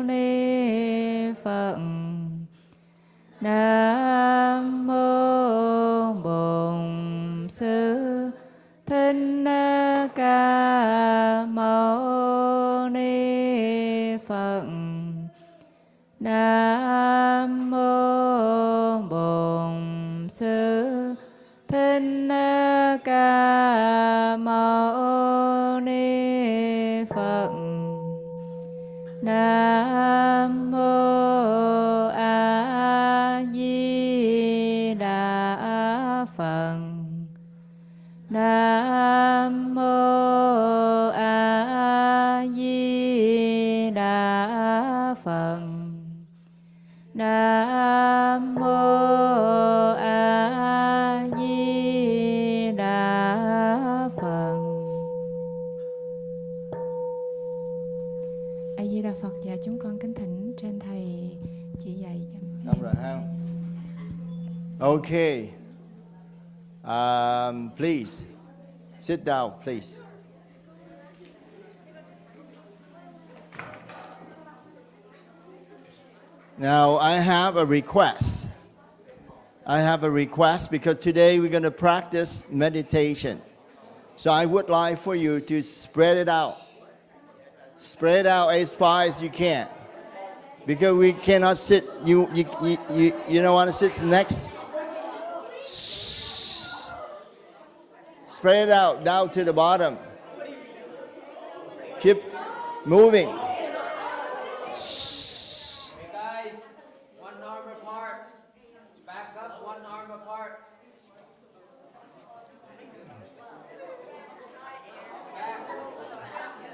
Ni Phật. Nam mô Bổn Sư Thích Ca Mâu Ni Phật. Nam mô Bổn Sư Thích Ca Mâu Ni Phật. Nam mô A Di Đà Phật. Nam mô A Di Đà Phật. Nam mô A Di Đà Phật. A Di Đà Phật. Dạ chúng con kính thỉnh trên thầy chỉ dạy cho em. Okay. Please sit down, please. Now I have a request. Because today we're going to practice meditation. So I would like for you to spread it out. Spread it out as far as you can. Because we cannot sit, you don't want to sit next. Spread it out down to the bottom. Keep moving. Hey guys, one arm apart. Back up, one arm apart.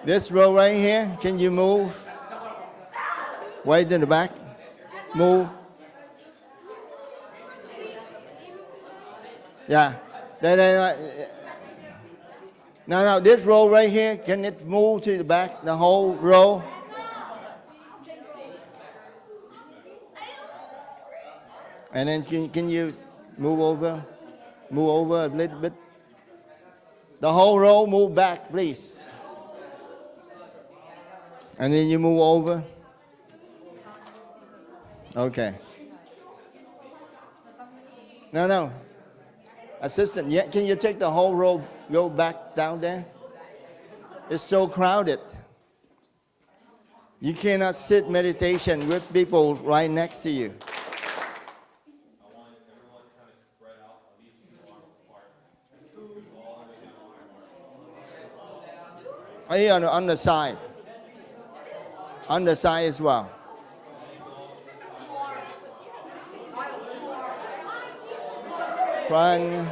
This row right here, can you move? Way in the back. Move. Yeah. No, this row right here, can it move to the back, the whole row? And then can you move over? Move over a little bit. The whole row, move back, please. And then you move over. Okay. No. Assistant, can you take the whole row, go back down there? It's so crowded. You cannot sit meditation with people right next to you. I want everyone kind of spread out, at least 2 arms apart. All the way down. Here on the side. On the side as well. Front.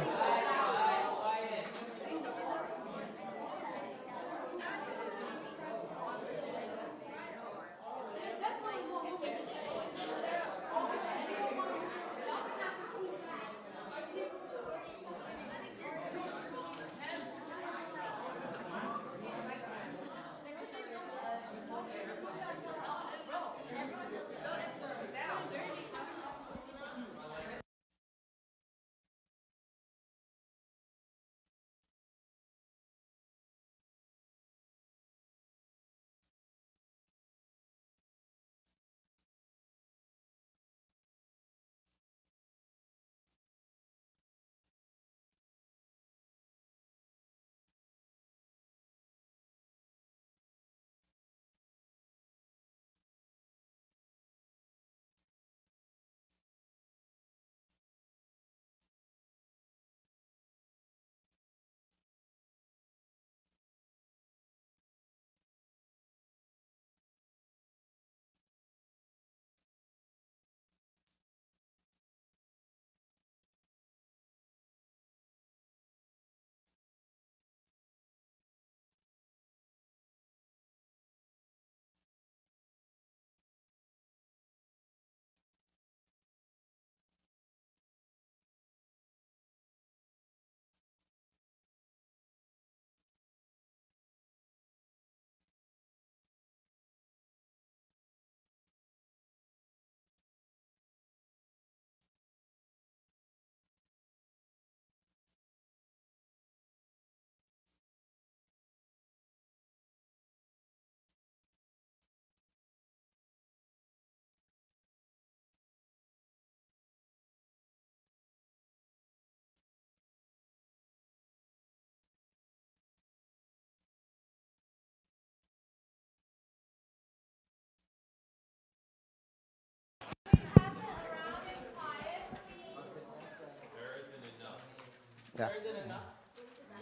Yeah.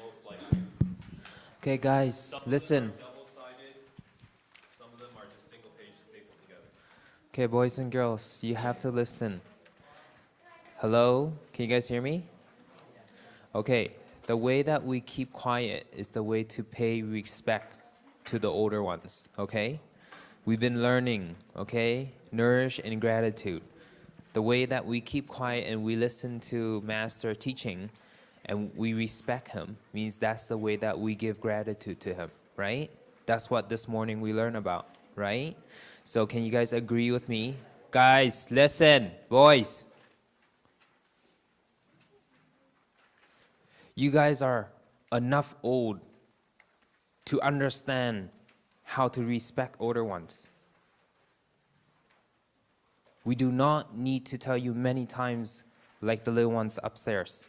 Most likely. Okay, guys, Some of listen. them are double-sided. Some of them are just single-page stapled together. Okay, boys and girls, you have to listen. Hello? Can you guys hear me? Okay, the way that we keep quiet is the way to pay respect to the older ones, okay? We've been learning, okay? Nourish in gratitude. The way that we keep quiet and we listen to Master teaching and we respect him means that's the way that we give gratitude to him, right? That's what this morning we learn about, right? So can you guys agree with me? Guys, listen, boys. You guys are enough old to understand how to respect older ones. We do not need to tell you many times like the little ones upstairs.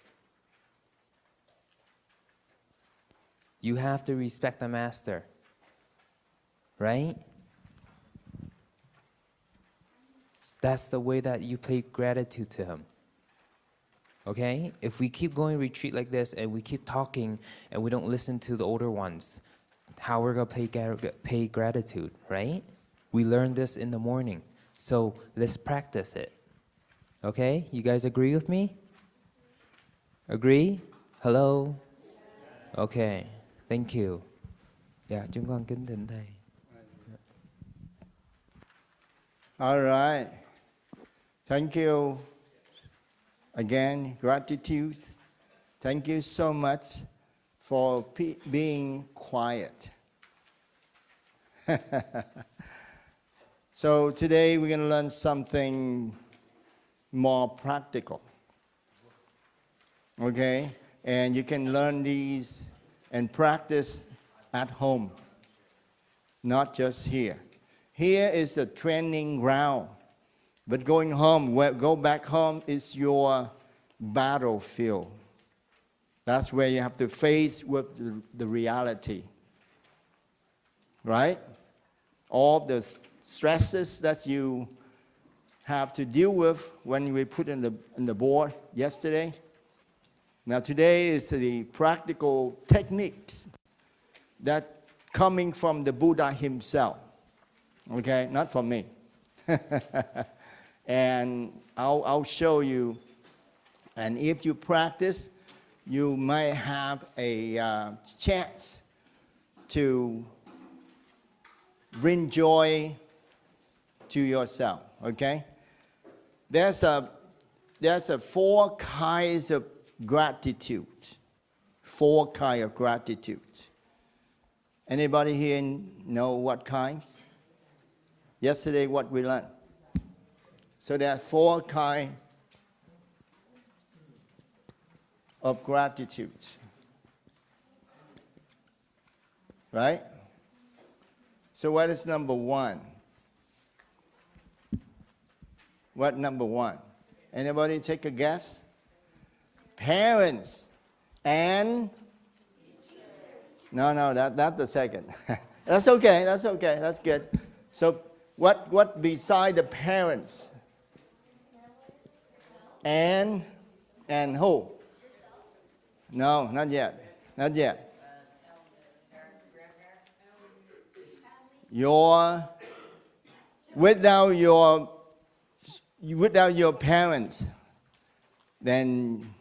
You have to respect the master, right? That's the way that you pay gratitude to him. Okay? If we keep going retreat like this and we keep talking and we don't listen to the older ones, how we're going to pay gratitude, right? We learned this in the morning. So let's practice it. Okay? You guys agree with me? Agree? Hello? Okay. Thank you. Dạ, chúng con kính thỉnh thầy. All right. Thank you. Again, gratitude. Thank you so much for being quiet. So today we're going to learn something more practical. Okay? And you can learn these and practice at home, not just here. Here is a training ground. But going home, go back home is your battlefield. That's where you have to face with the reality. Right? All the stresses that you have to deal with when we put in the board yesterday. Now today is the practical techniques that coming from the Buddha himself. Okay? Not from me. And I'll show you, and if you practice, you might have a chance to bring joy to yourself, okay? There's a 4 kinds of gratitude. 4 kinds of gratitude. Anybody here know what kinds? Yesterday, what we learned. So there are 4 kinds of gratitude. Right? So what is number 1? What number 1? Anybody take a guess? Parents and... No, that's the second. That's okay, that's good. So what beside the parents? And who? No, not yet. Not yet. Without your parents, then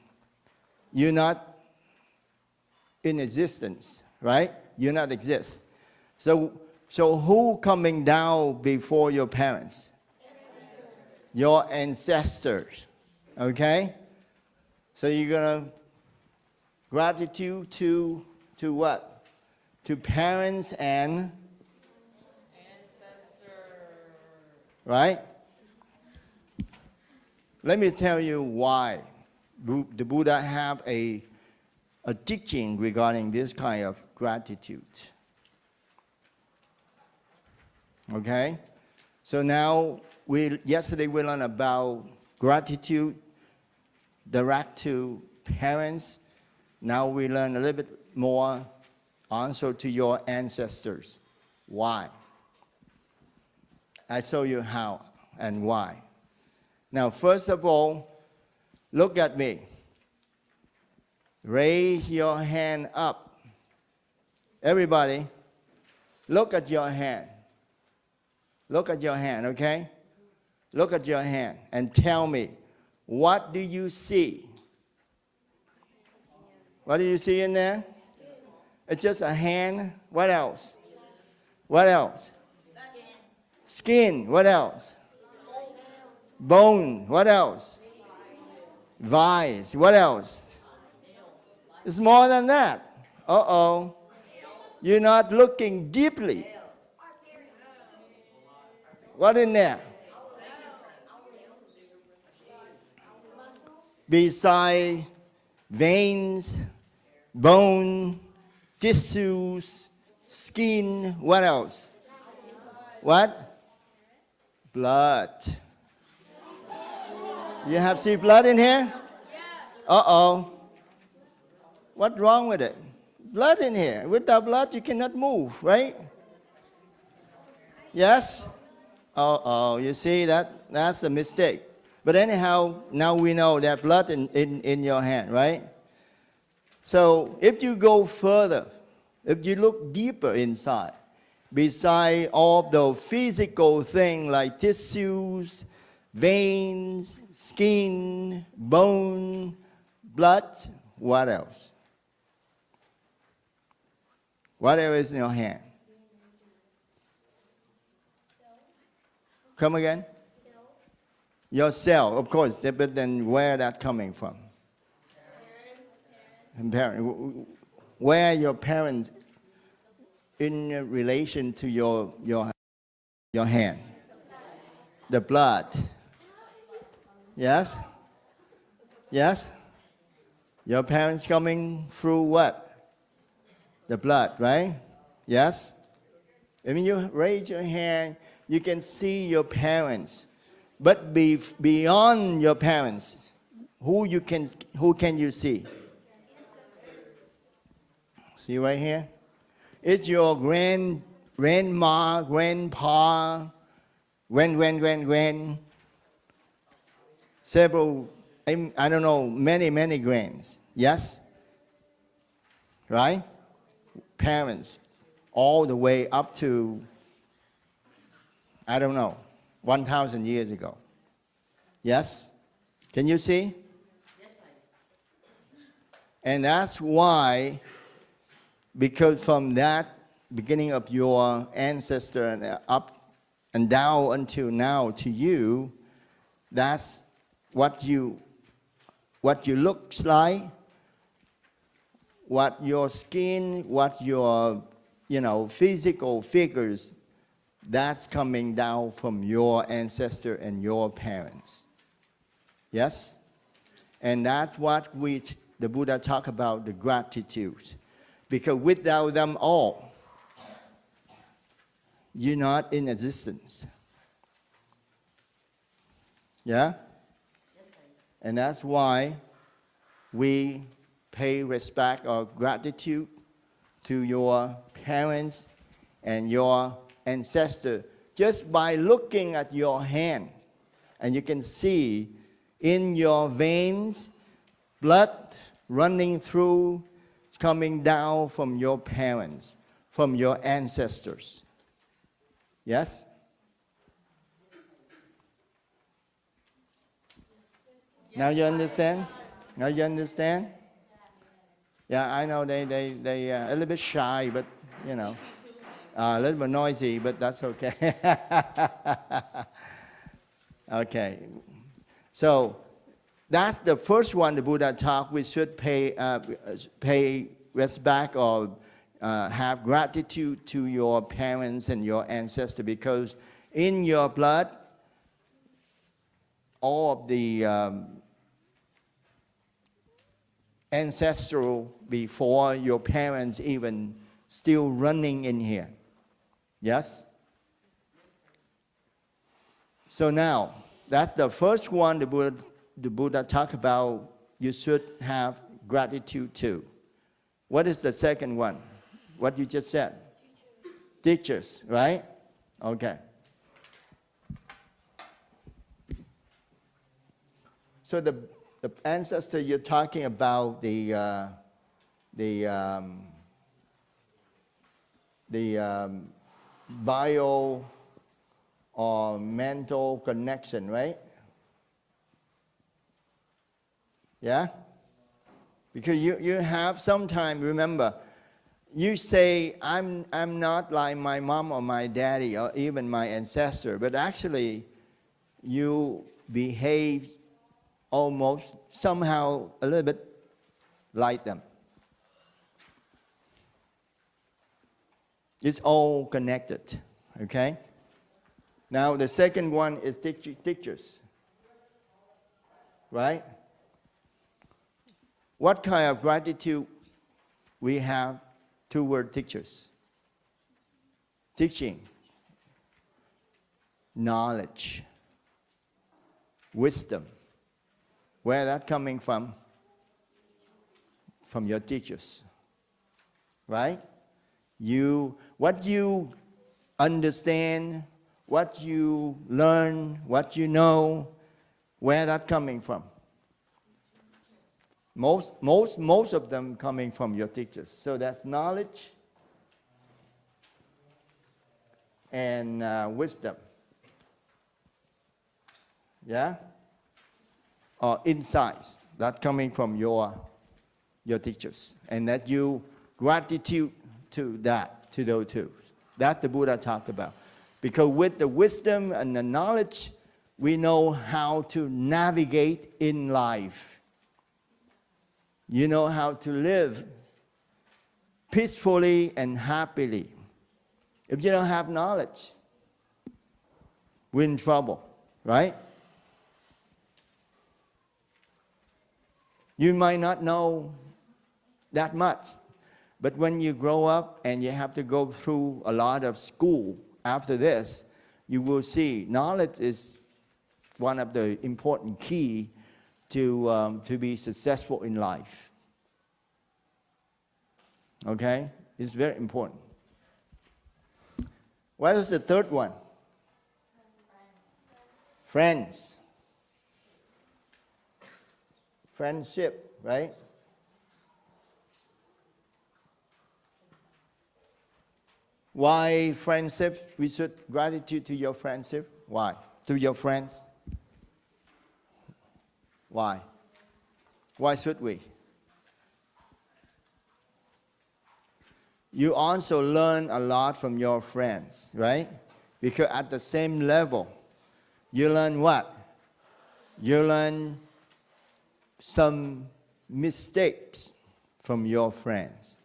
you're not in existence, right? You not exist. So who coming down before your parents? Your ancestors. Okay? So you're gonna gratitude to what? To parents and ancestors. Right? Let me tell you why the Buddha have a teaching regarding this kind of gratitude. Okay? So now, yesterday we learned about gratitude direct to parents. Now we learn a little bit more also to your ancestors. Why? I show you how and why. Now, first of all, look at me. Raise your hand up. Everybody, look at your hand. Look at your hand, okay? Look at your hand and tell me, what do you see? What do you see in there? It's just a hand. What else? What else? Skin. What else? Bone. What else? Vise. What else? It's more than that. Uh-oh. You're not looking deeply. What in there? Beside veins, bone, tissues, skin, what else? What? Blood. You have seen blood in here? Uh-oh. What's wrong with it? Blood in here. Without blood, you cannot move, right? Yes? Uh-oh, you see that's a mistake. But anyhow, now we know that blood in your hand, right? So if you go further, if you look deeper inside, beside all the physical things like tissues, veins, skin, bone, blood, what else? What else is in your hand? Come again? Your cell, of course, but then where that coming from? Parents. Where your parents in relation to your hand? The blood. Yes? Yes? Your parents coming through what? The blood, right? Yes? When you raise your hand, you can see your parents. But beyond your parents, who can you see? See right here? It's your grandma, grandpa, grand, several, I don't know, many grands. Yes? Right? Parents, all the way up to, I don't know, 1,000 years ago. Yes? Can you see? Yes, and that's why, because from that beginning of your ancestor and up and down until now to you, that's what you looks like, what your skin, what your physical figures, that's coming down from your ancestor and your parents. Yes? And that's what the Buddha talked about, the gratitude. Because without them all, you're not in existence. Yeah? And that's why we pay respect or gratitude to your parents and your ancestor just by looking at your hand. And you can see in your veins blood running through, coming down from your parents, from your ancestors. Yes? Now you understand? Now you understand? Yeah, I know they a little bit shy, but a little bit noisy, but that's okay. Okay. So that's the first one the Buddha taught. We should pay respect or have gratitude to your parents and your ancestors, because in your blood, all of the ancestral before your parents even still running in here. Yes? So now, that's the first one the Buddha talked about you should have gratitude to. What is the second one? What you just said? Teachers, right? Okay. So the the ancestor, you're talking about the bio or mental connection, right? Yeah? Because you have sometime, remember, you say, I'm not like my mom or my daddy or even my ancestor, but actually you behave almost somehow a little bit like them. It's all connected, okay? Now the second one is teachers, right? What kind of gratitude we have toward teachers? Teaching, knowledge, wisdom. Where that coming from? From your teachers, right? What you understand, what you learn, what you know, where that coming from? Most of them coming from your teachers. So that's knowledge and wisdom. Yeah? Or insights that coming from your teachers. And that you gratitude to that, to those two. That the Buddha talked about. Because with the wisdom and the knowledge, we know how to navigate in life. You know how to live peacefully and happily. If you don't have knowledge, we're in trouble, right? You might not know that much, but when you grow up and you have to go through a lot of school after this, you will see knowledge is one of the important key to be successful in life. Okay? It's very important. What is the third one? Friends. Friendship, right? Why friendship? We should gratitude to your friendship. Why? To your friends. Why? Why should we? You also learn a lot from your friends, right? Because at the same level, you learn what? You learn some mistakes from your friends.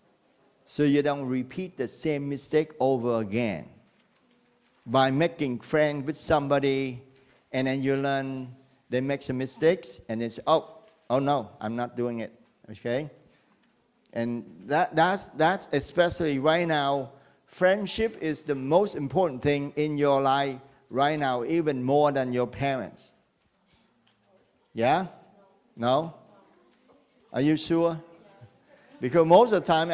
So you don't repeat the same mistake over again. By making friends with somebody, and then you learn they make some mistakes, and they say, oh no, I'm not doing it, okay? And that's especially right now, friendship is the most important thing in your life right now, even more than your parents. Yeah? No? Are you sure? Because most of the time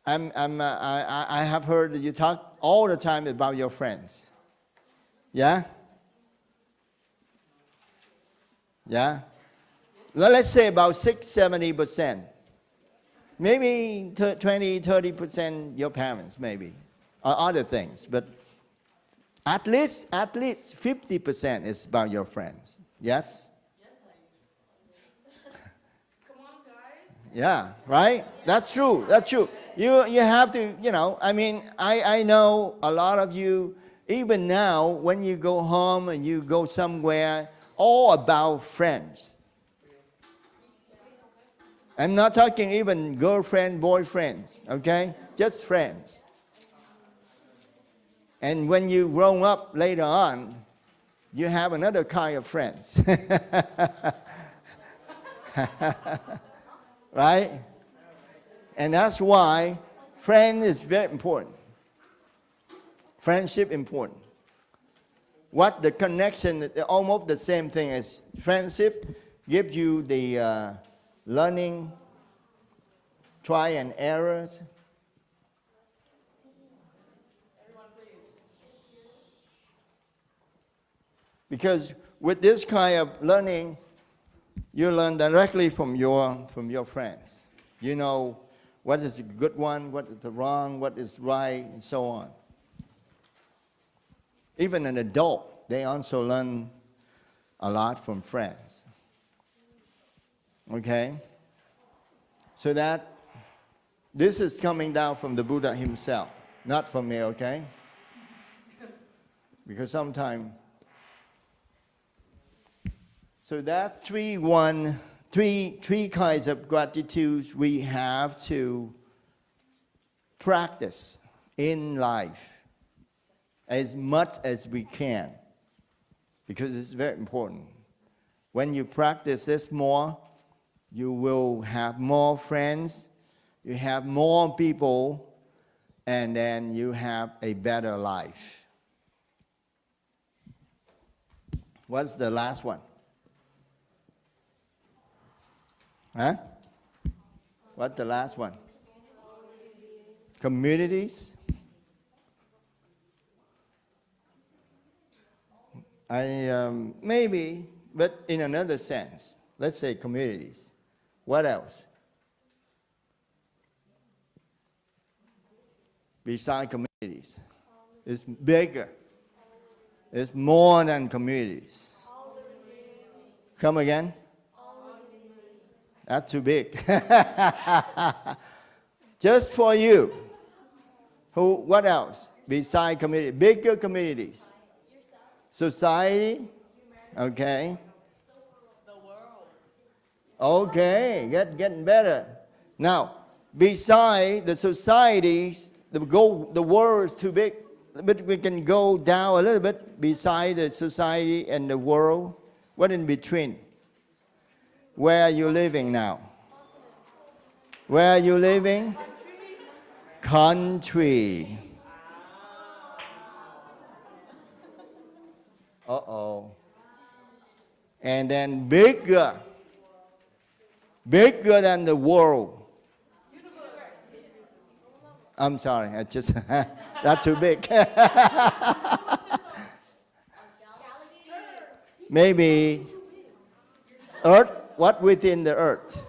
I have heard that you talk all the time about your friends. Yeah? Yeah? Let's say about 60-70%. Maybe 20-30% your parents, maybe, or other things. But at least 50% is about your friends. Yes? Come on, guys. Yeah, right? That's true. That's true. You have to, I mean, I know a lot of you, even now, when you go home and you go somewhere, all about friends. I'm not talking even girlfriend, boyfriends, okay? Just friends. And when you grow up later on, you have another kind of friends. Right? And that's why friend is very important. Friendship important. What the connection, almost the same thing as friendship, gives you the learning, try and errors. Everyone, please. Because with this kind of learning, You learn directly from your friends. You know what is the good one, what is the wrong, what is right, and so on. Even an adult, they also learn a lot from friends. Okay? So that this is coming down from the Buddha himself, not from me, okay? Because sometimes, so that three kinds of gratitude we have to practice in life as much as we can, because it's very important. When you practice this more, you will have more friends, you have more people, and then you have a better life. What's the last one? Huh? What's the last one? Communities. Maybe, but in another sense. Let's say communities. What else? Besides communities, it's bigger. It's more than communities. Come again? That's too big. Just for you. Who? What else? Besides community, bigger communities. Society. Okay. The world. Okay, getting better. Now, beside the societies, the world is too big, but we can go down a little bit beside the society and the world. What in between? Where are you living now? Where are you living? Country. Uh-oh. And then bigger than the world. I'm sorry, I just that's too big. Maybe Earth. What within the Earth?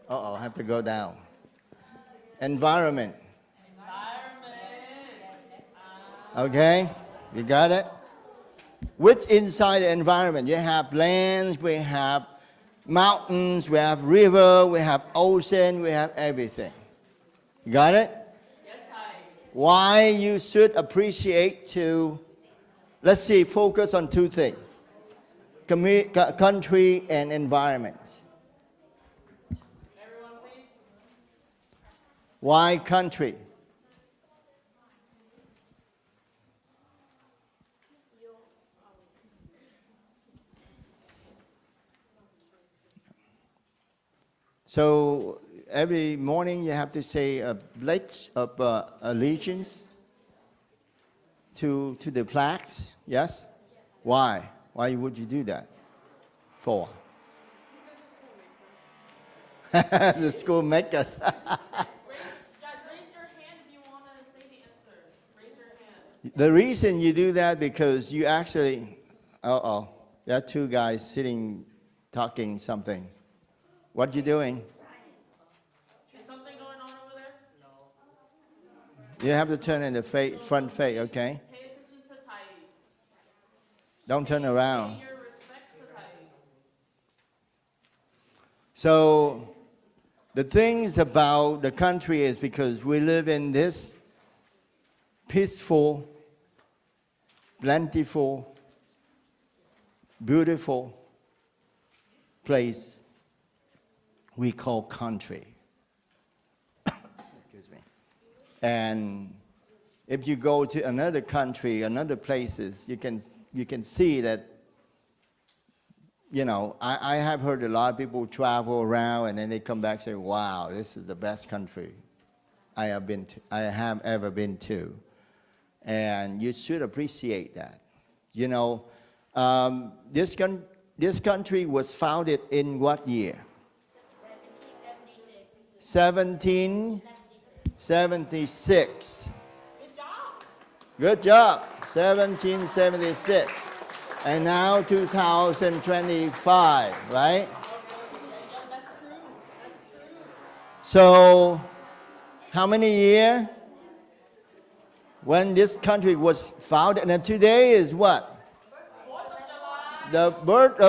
Uh-oh, I have to go down. Environment. Okay, you got it? Which inside the environment? You have lands, we have mountains, we have river, we have ocean, we have everything. You got it? Yes, Thầy. Why you should appreciate to, let's see, focus on two things. Country and environment. Everyone, please. Why country? So every morning you have to say a pledge of allegiance to the flags, yes? Why? Why would you do that? For? The school make us. Guys, raise your hand if you want to say the answer. Raise your hand. The reason you do that because you actually, there are two guys sitting talking something. What you doing? Is something going on over there? You have to turn in the front face, okay? Pay attention to Thầy. Don't turn around. Pay your respects to Thầy. So the things about the country is because we live in this peaceful, plentiful, beautiful place we call country. Excuse me. And if you go to another country, another places, you can see that, you know, I have heard a lot of people travel around and then they come back and say, wow, this is the best country I have ever been to. And you should appreciate that. You know, this country was founded in what year? 1776. Good job. Good job. 1776. And now 2025, right? So, how many years when this country was founded? And today is what? The birth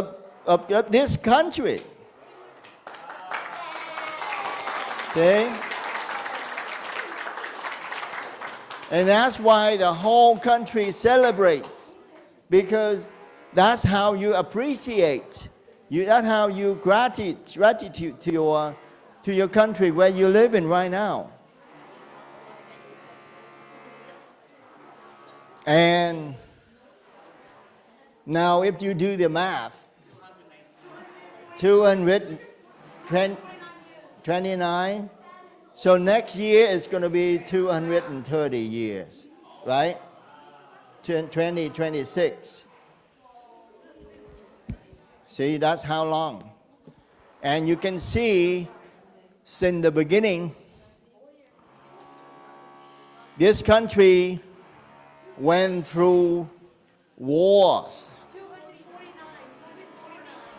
of this country. See? And that's why the whole country celebrates, because that's how you appreciate. That's how you gratitude to your country where you live in right now. And now if you do the math, 229, so next year it's going to be 230 years, right? 2026. See, that's how long. And you can see, since the beginning, this country went through wars.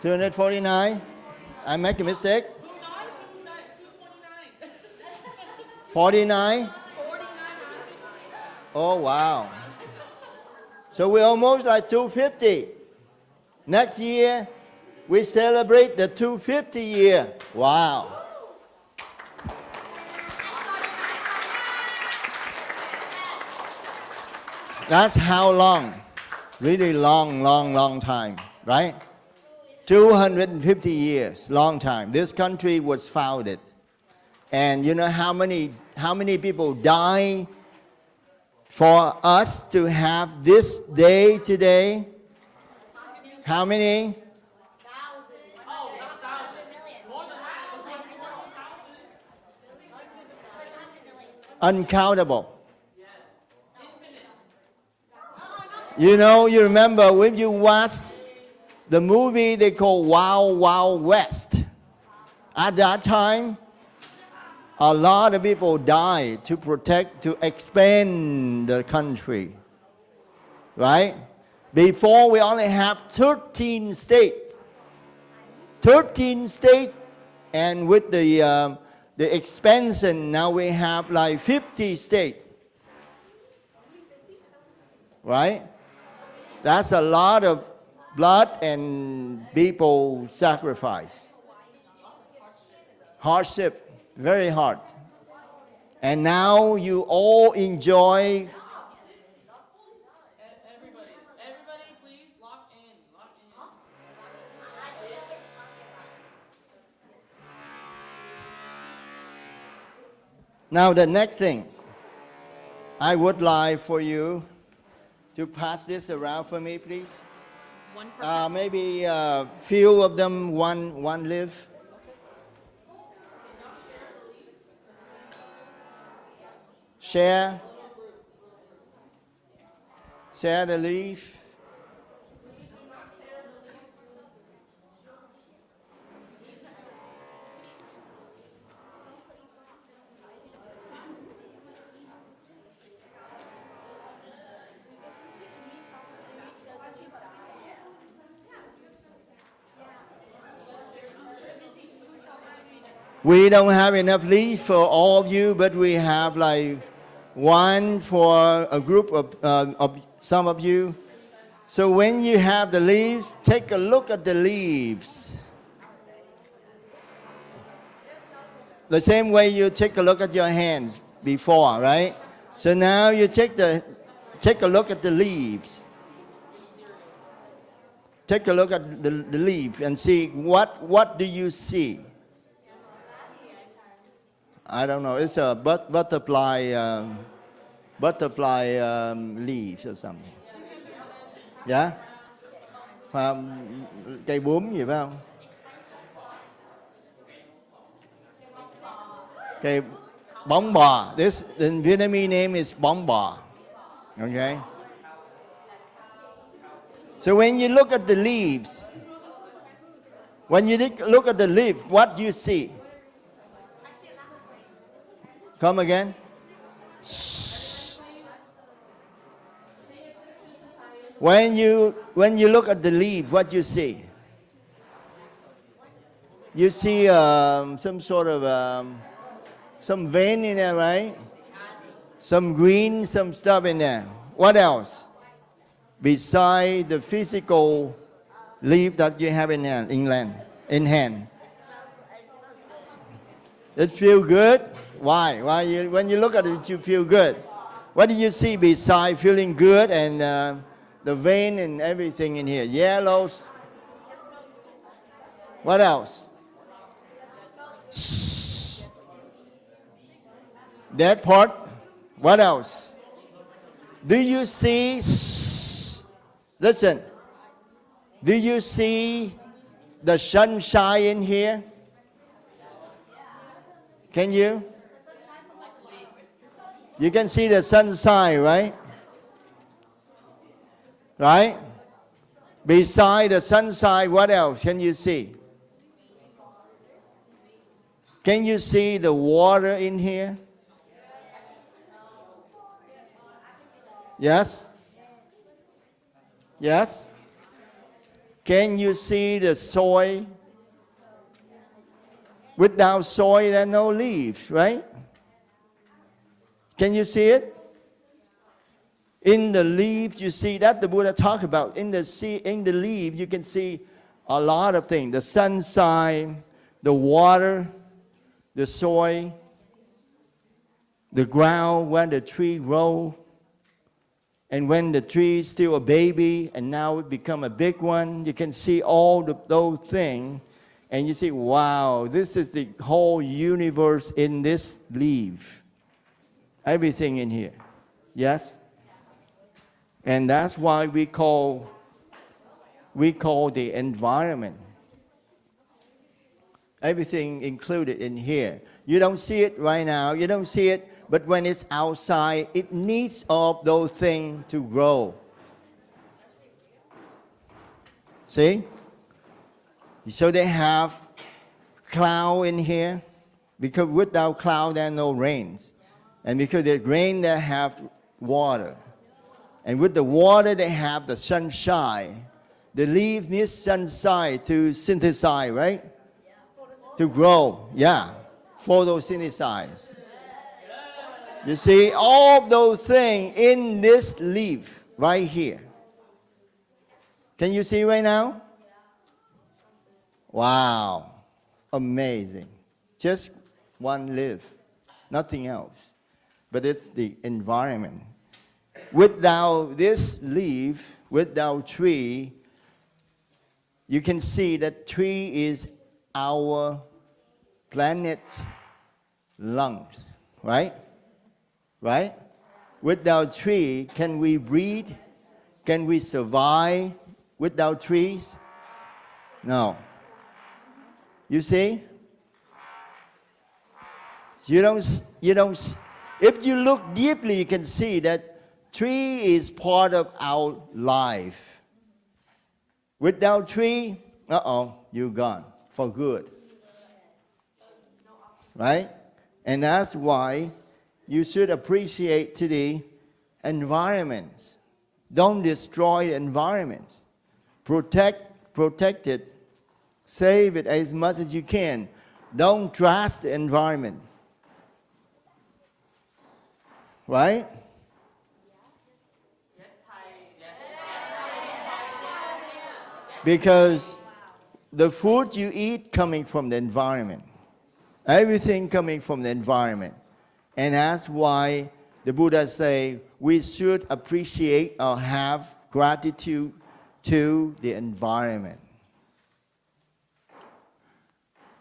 249? I make a mistake? 49? Oh, wow. So we're almost like 250. Next year, we celebrate the 250 year. Wow. That's how long. Really long time, right? 250 years, long time. This country was founded. And you know how many people die for us to have this day today? How many? Uncountable. You know, you remember when you watch the movie they call Wild Wild West. At that time, a lot of people died to protect, to expand the country. Right? Before we only have 13 states. 13 states, and with the expansion, now we have like 50 states. Right? That's a lot of blood and people sacrifice. Hardship. Very hard. And now you all enjoy. Everybody, please lock in. Now the next thing, I would like for you to pass this around for me, please. One per Maybe a few of them, one leaf. Share the leaf. We don't have enough leaf for all of you, but we have like one for a group of some of you. So when you have the leaves, take a look at the leaves. The same way you take a look at your hands before, right? So now you take a look at the leaves. Take a look at the leaf and see what do you see? I don't know. It's a butterfly leaves or something. Yeah? Cây bướm gì phải không? Cây bóng bò. This the Vietnamese name is bóng bò. Okay? So when you look at the leaves, when you look at the leaf, what do you see? Come again. When you look at the leaf, what you see? You see some sort of some vein in there, right? Some green, some stuff in there. What else? Beside the physical leaf that you have in hand. It feel good? Why? When you look at it, you feel good. What do you see beside feeling good and the vein and everything in here? Yellows. What else? That part. What else? Do you see? Listen. Do you see the sunshine in here? Can you? You can see the sunshine, right? Right? Beside the sunshine, what else can you see? Can you see the water in here? Yes? Yes? Can you see the soil? Without soil, there are no leaves, right? Can you see it? In the leaf, you see that the Buddha talked about. In the leaf, you can see a lot of things. The sunshine, the water, the soil, the ground where the tree grows. And when the tree is still a baby and now it become a big one, you can see all those things. And you see, wow, this is the whole universe in this leaf. Everything in here. Yes? And that's why we call the environment. Everything included in here. You don't see it right now. You don't see it. But when it's outside, it needs all of those things to grow. See? So they have cloud in here. Because without cloud, there are no rains. And because there's rain, they have water. And with the water, they have the sunshine. The leaf needs sunshine to synthesize, right? To grow, yeah. Photosynthesize. You see, all those things in this leaf right here. Can you see right now? Wow. Amazing. Just one leaf, nothing else. But it's the environment. Without this leaf, without tree, you can see that tree is our planet's lungs, right? Right? Without tree, can we breathe? Can we survive without trees? No. You see? You don't, if you look deeply, you can see that tree is part of our life. Without tree, you're gone for good. Right? And that's why you should appreciate the environment. Don't destroy the environment. Protect it. Save it as much as you can. Don't trash the environment. Right? Because the food you eat coming from the environment. Everything coming from the environment. And that's why the Buddha say we should appreciate or have gratitude to the environment.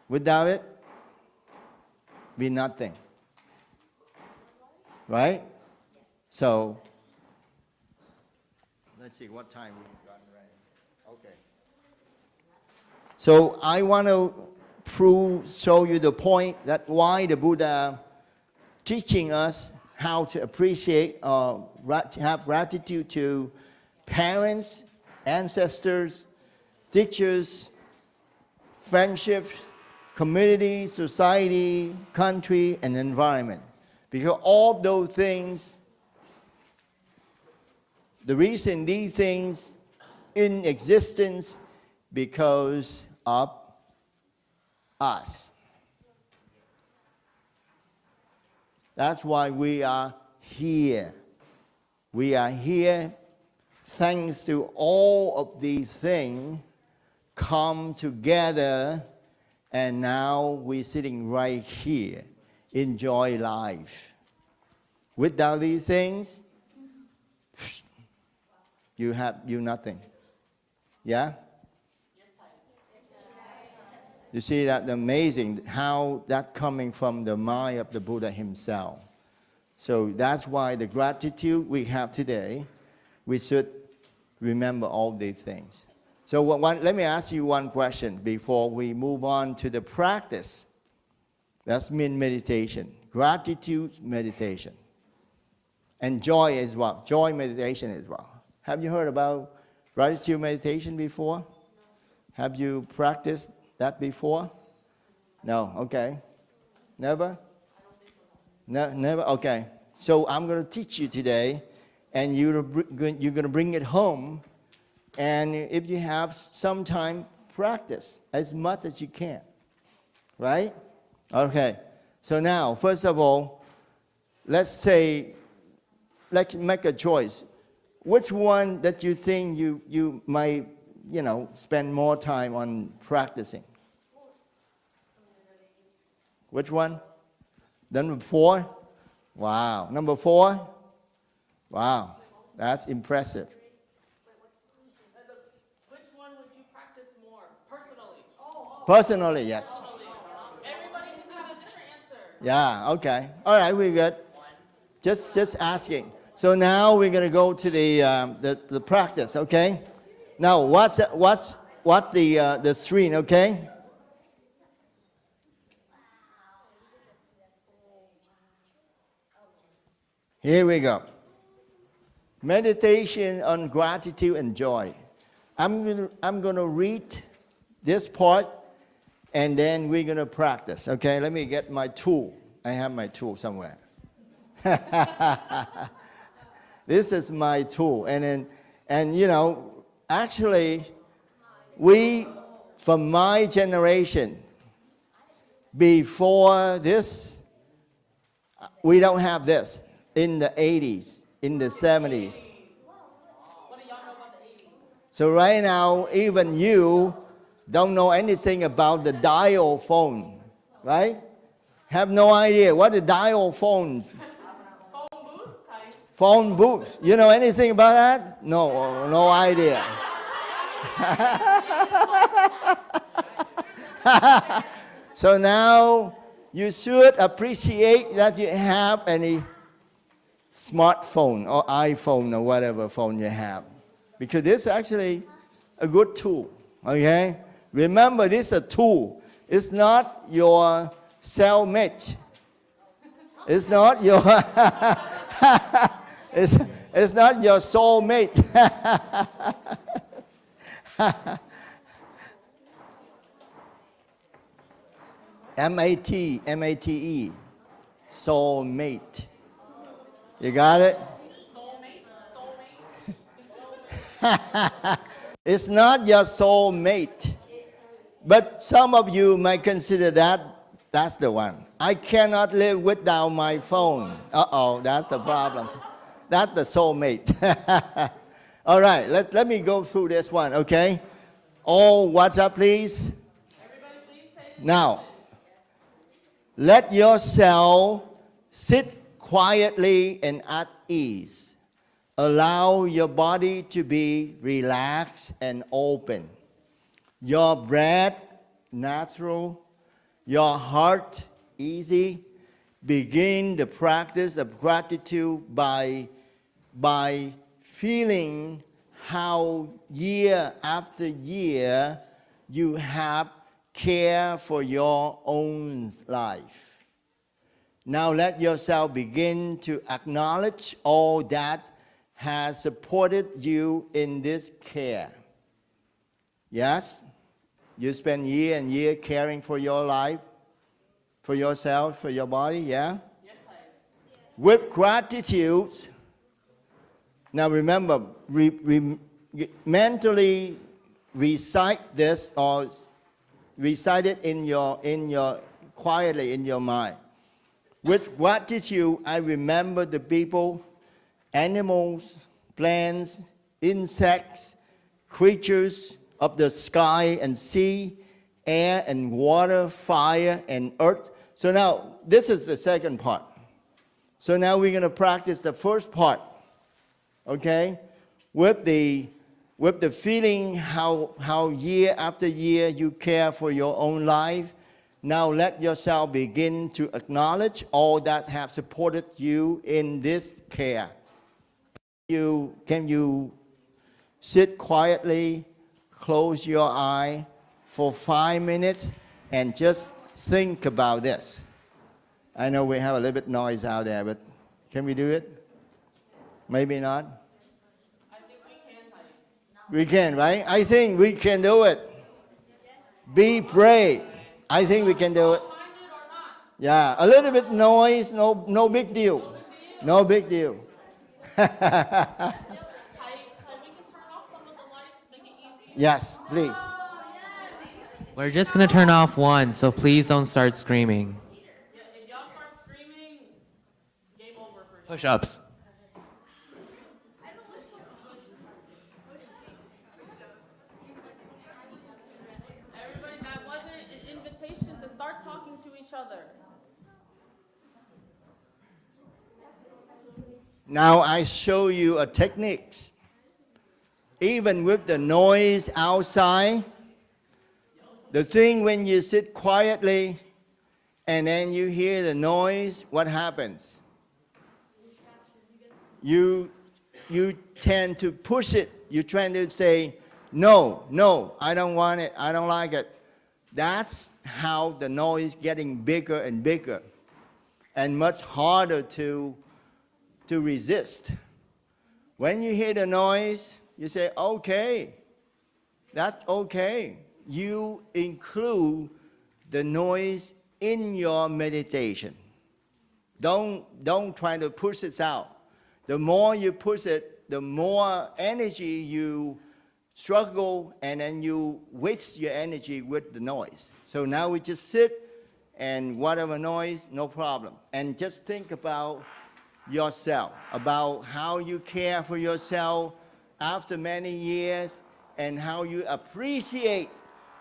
Without it, be nothing. Right? So, let's see what time we've got ready. Okay. So I want to show you the point that why the Buddha teaching us how to appreciate or have gratitude to parents, ancestors, teachers, friendships, community, society, country, and environment. Because all those things, The reason these things in existence because of us. That's why we are here. We are here thanks to all of these things come together, and now we're sitting right here, enjoy life. Without these things, you nothing. Yeah? You see that amazing how that coming from the mind of the Buddha himself. So that's why the gratitude we have today, we should remember all these things. So let me ask you one question before we move on to the practice. That's meditation, gratitude meditation. And joy as well, joy meditation as well. Have you heard about gratitude meditation before? Have you practiced that before? No, okay. Never? No, never? Okay. So I'm going to teach you today, and you're going to bring it home, and if you have some time, practice as much as you can. Right? Okay. So now, first of all, let's make a choice. Which one that you think you might, spend more time on practicing? Which one? Number 4? Wow. Number 4? Wow. That's impressive. Which one would you practice more personally? Personally, yes. Everybody can have a different answer. Yeah, okay. All right, we're good. Just asking. So now we're going to go to the practice, okay? Now, what's the screen, okay? Here we go. Meditation on gratitude and joy. I'm going to read this part, and then we're going to practice, okay? Let me get my tool. I have my tool somewhere. This is my tool, and actually, we, from my generation, before this, we don't have this. In the 80s, in the 70s. What do y'all know about the 80s? So right now, even you don't know anything about the dial phone, right? Have no idea what the dial phones. Phone booth? Hi. Phone booth. You know anything about that? No idea. So now you should appreciate that you have any smartphone or iPhone or whatever phone you have, because this is actually a good tool, okay? Remember, this is a tool. It's not your cellmate. It's not your it's not your soulmate. M-A-T-E, soulmate. You got it? It's not your soulmate. But some of you might consider that's the one. I cannot live without my phone. Uh-oh, that's the problem. That's the soulmate. All right, let me go through this one, okay? All what's up, please? Everybody please pay attention. Now, let yourself sit quietly and at ease. Allow your body to be relaxed and open. Your breath natural. Your heart easy. Begin the practice of gratitude by feeling how year after year you have care for your own life. Now let yourself begin to acknowledge all that has supported you in this care. Yes? You spend year and year caring for your life, for yourself, for your body, yeah? Yes, I. With gratitude, Now remember, mentally recite this or recite it in your quietly in your mind. With gratitude, I remember the people, animals, plants, insects, creatures of the sky and sea, air and water, fire and earth. So now, this is the second part. So now we're going to practice the first part, okay? With the feeling how year after year you care for your own life. Now let yourself begin to acknowledge all that have supported you in this care. Can you sit quietly, close your eye for 5 minutes and just think about this? I know we have a little bit noise out there, but can we do it? Maybe not. I think we can, honey. We can, right? I think we can do it. Be brave. I think we can do it. Mind it or not? Yeah, a little bit noise, no big deal. No big deal. We can turn off some of the lights, make it easier. Yes, please. We're just gonna turn off one, so please don't start screaming. Yeah, if y'all start screaming, game over for you. Push-ups. Everybody, that wasn't an invitation to start talking to each other. Now I show you a technique. Even with the noise outside, the thing when you sit quietly and then you hear the noise, what happens? You tend to push it. You trying to say, no, I don't want it, I don't like it. That's how the noise getting bigger and bigger and much harder to resist. When you hear the noise, you say, okay, that's okay. You include the noise in your meditation. Don't try to push it out. The more you push it, the more energy you struggle, and then you waste your energy with the noise. So now we just sit, and whatever noise, no problem. And just think about yourself, about how you care for yourself after many years, and how you appreciate,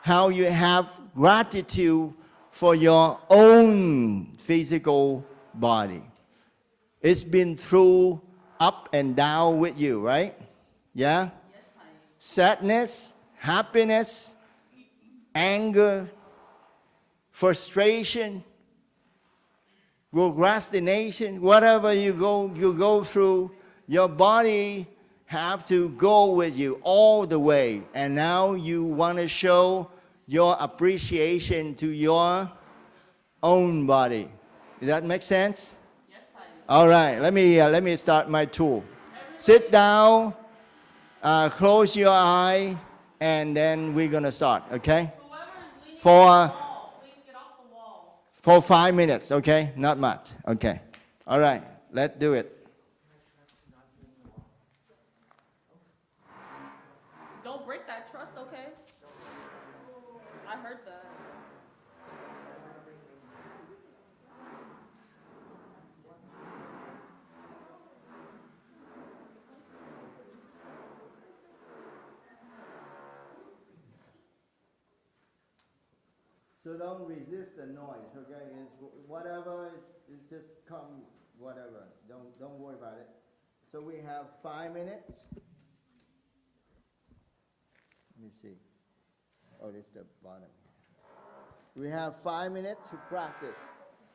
how you have gratitude for your own physical body. It's been through up and down with you, right? Yeah? Yes, honey. Sadness, happiness, anger, frustration, procrastination, whatever you go through, your body have to go with you all the way. And now you want to show your appreciation to your own body. Does that make sense? Yes, honey. All right, let me start my tool. Sit down, close your eye, and then we're gonna start, okay? Whoever is leaning For- on the wall, please get off the wall. For 5 minutes, okay? Not much, okay. All right, let's do it. Don't break that trust, okay? I heard that. So don't resist the noise, okay? It's whatever, it just come, whatever. Don't worry about it. So we have 5 minutes. Let me see. Oh, this is the bottom. We have 5 minutes to practice,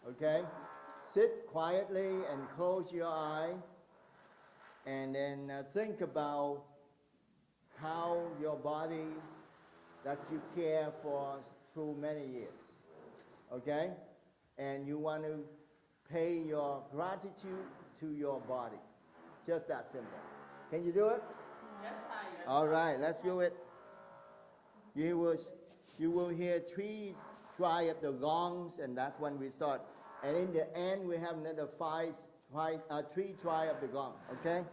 okay? Sit quietly and close your eye, and then think about how your bodies that you care for through many years, okay? And you want to pay your gratitude to your body. Just that simple. Can you do it? Yes, honey. All right, let's do it. You will hear 3 try of the gongs, and that's when we start. And in the end, we have another 3 try of the gong, okay?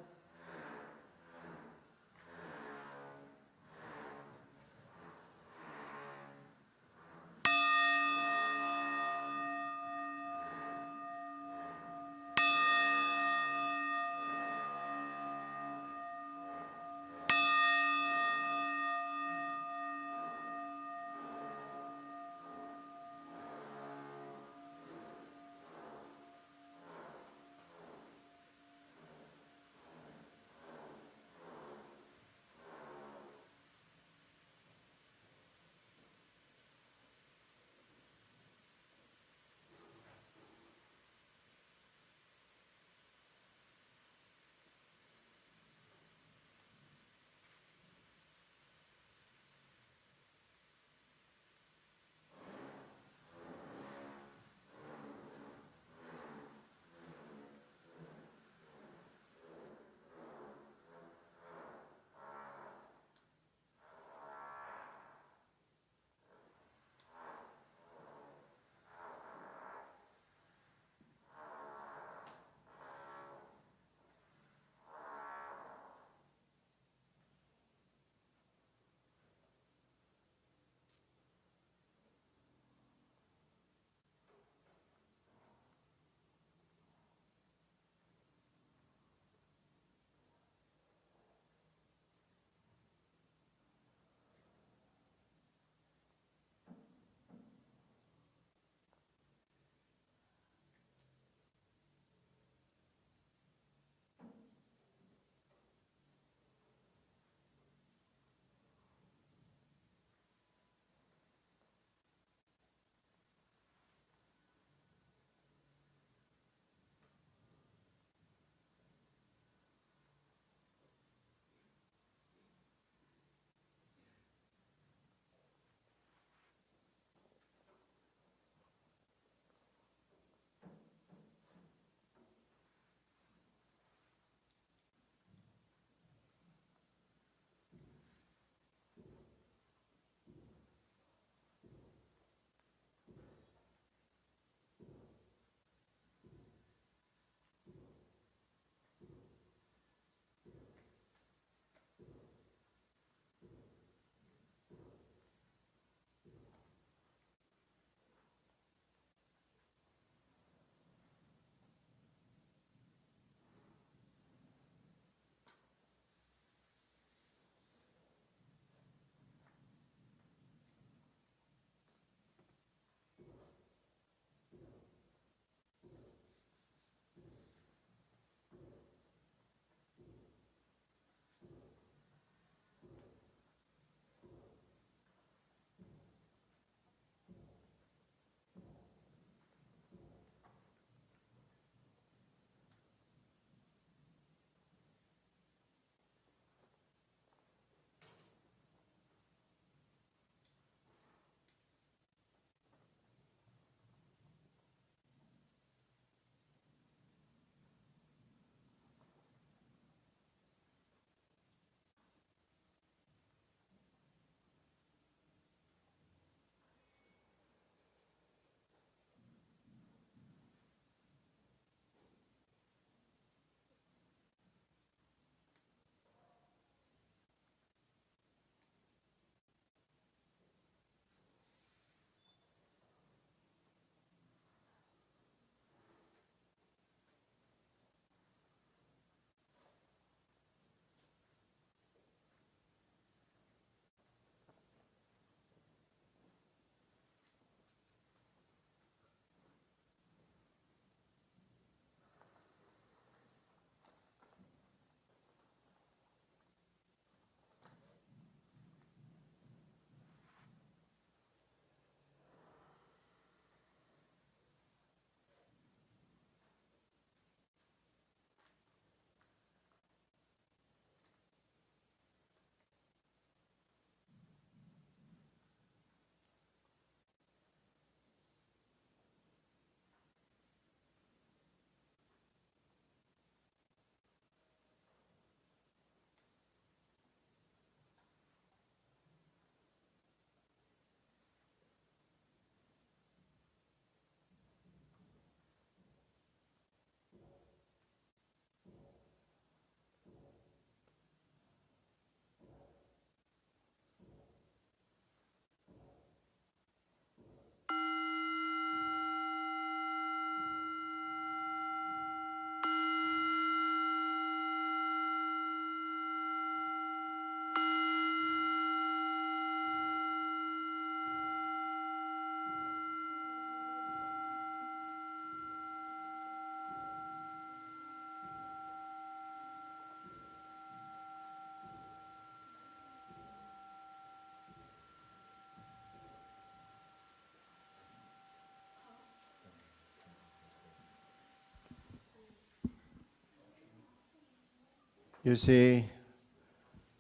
You see,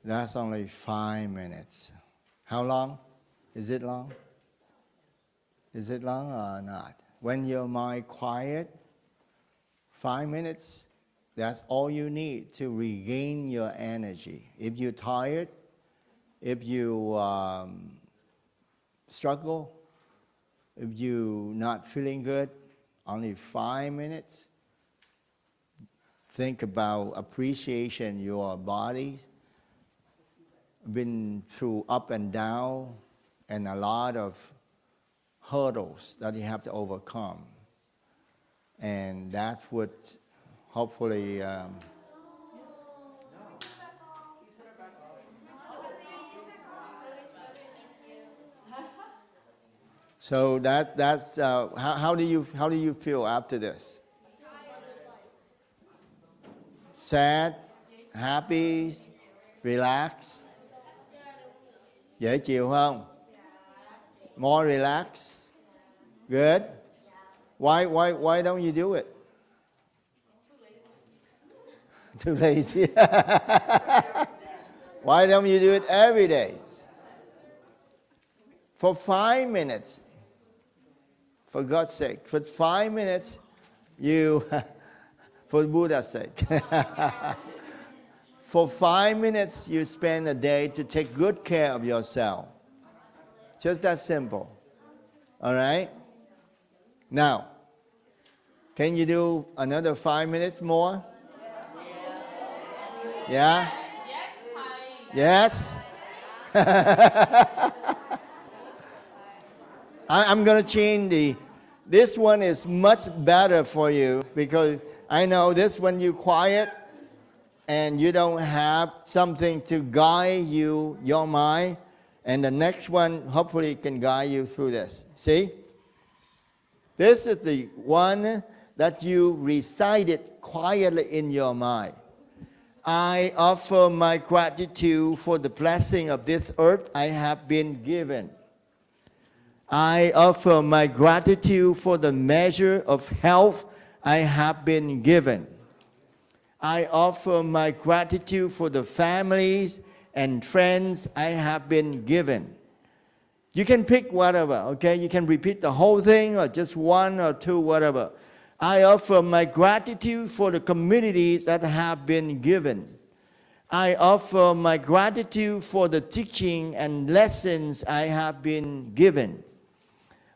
that's only 5 minutes. How long? Is it long? Is it long or not? When your mind quiet, 5 minutes, that's all you need to regain your energy. If you're tired, if you struggle, if you're not feeling good, only 5 minutes. Think about appreciation. Your body been through up and down and a lot of hurdles that you have to overcome. And that's what hopefully so that's how do you feel after this? Sad, happy, relax. Dễ chịu không? More relax. Good. Why don't you do it? Too lazy. Why don't you do it every day? For 5 minutes. For God's sake, for 5 minutes, you, for Buddha's sake, for 5 minutes you spend a day to take good care of yourself. Just that simple. All right? Now, can you do another 5 minutes more? Yeah? Yes? I'm going to change this one is much better for you because I know this when you quiet and you don't have something to guide you, your mind, and the next one hopefully can guide you through this. See? This is the one that you recited quietly in your mind. I offer my gratitude for the blessing of this earth I have been given. I offer my gratitude for the measure of health I have been given. I offer my gratitude for the families and friends I have been given. You can pick whatever, okay? You can repeat the whole thing or just one or two, whatever. I offer my gratitude for the communities that have been given. I offer my gratitude for the teaching and lessons I have been given.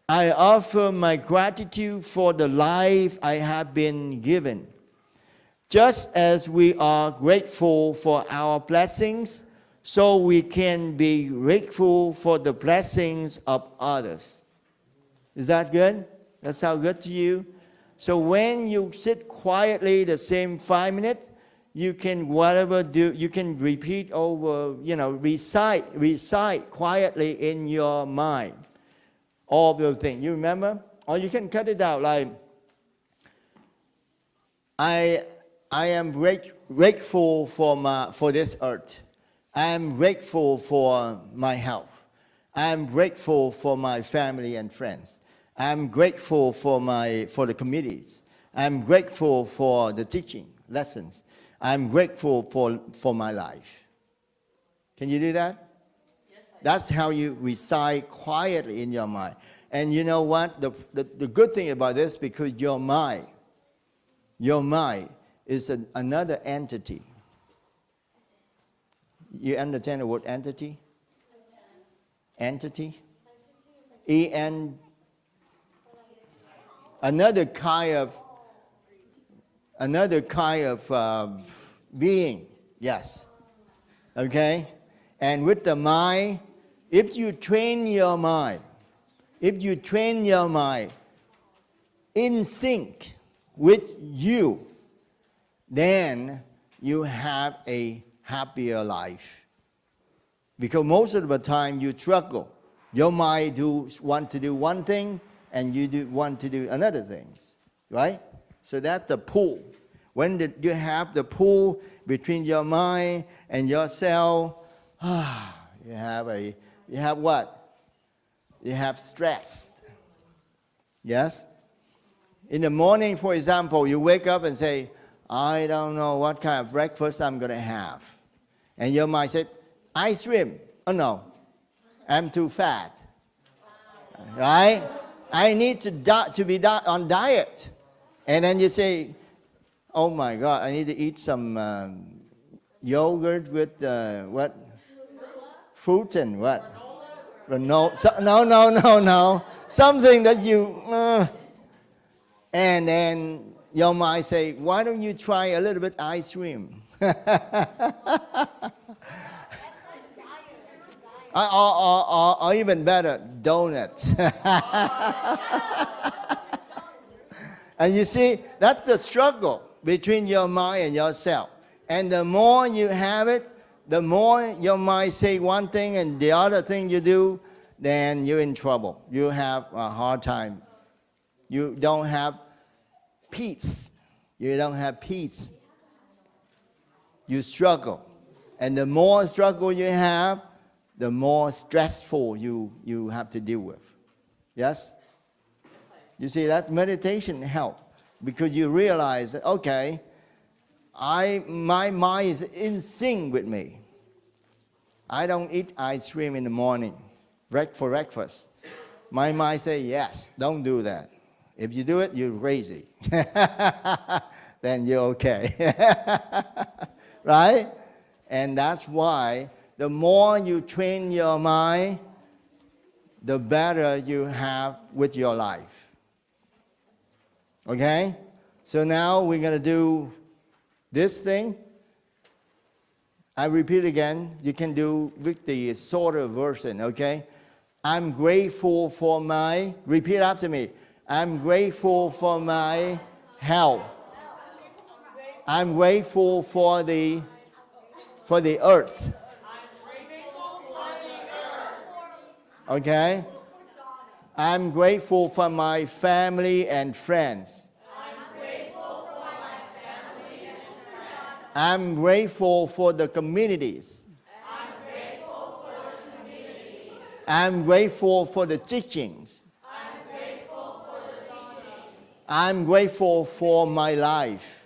I offer my gratitude for the life I have been given. Just as we are grateful for our blessings, so we can be grateful for the blessings of others. Is that good? That sound good to you? So when you sit quietly the same 5 minutes, you can whatever do, you can repeat over, recite quietly in your mind. All of those things. You remember? Or you can cut it out like, I am grateful for this earth. I am grateful for my health. I am grateful for my family and friends. I am grateful for the committees. I am grateful for the teaching lessons. I am grateful for my life. Can you do that? That's how you recite quietly in your mind. And you know what? The good thing about this, because your mind is another entity. You understand the word entity? Entity? E-N. Another kind of being. Yes. Okay? And with the mind, if you train your mind in sync with you, then you have a happier life. Because most of the time you struggle. Your mind want to do one thing and you want to do another thing, right? So that's the pull. When you have the pull between your mind and yourself, you have what? You have stress. Yes? In the morning, for example, you wake up and say, I don't know what kind of breakfast I'm going to have. And your mind said, ice cream. Oh no, I'm too fat. Right? I need to be on diet. And then you say, oh my God, I need to eat some yogurt with what? Fruit and what? No. Something that you... and then your mind say, why don't you try a little bit ice cream? or even better, donuts. And you see, that's the struggle between your mind and yourself. And the more you have it, the more your mind say one thing and the other thing you do, then you're in trouble. You have a hard time. You don't have peace. You don't have peace. You struggle. And the more struggle you have, the more stressful you have to deal with. Yes? You see, that meditation helps because you realize that, okay, my mind is in sync with me. I don't eat ice cream in the morning for breakfast. My mind says, yes, don't do that. If you do it, you're crazy. Then you're okay. Right? And that's why the more you train your mind, the better you have with your life. Okay? So now we're going to do this thing. I repeat again. You can do with the shorter version, okay? I'm grateful for my, repeat after me. I'm grateful for my health. I'm grateful for the earth. Okay? I'm grateful for my family and friends. I'm grateful for the communities. I'm grateful for the teachings. I'm grateful for my life.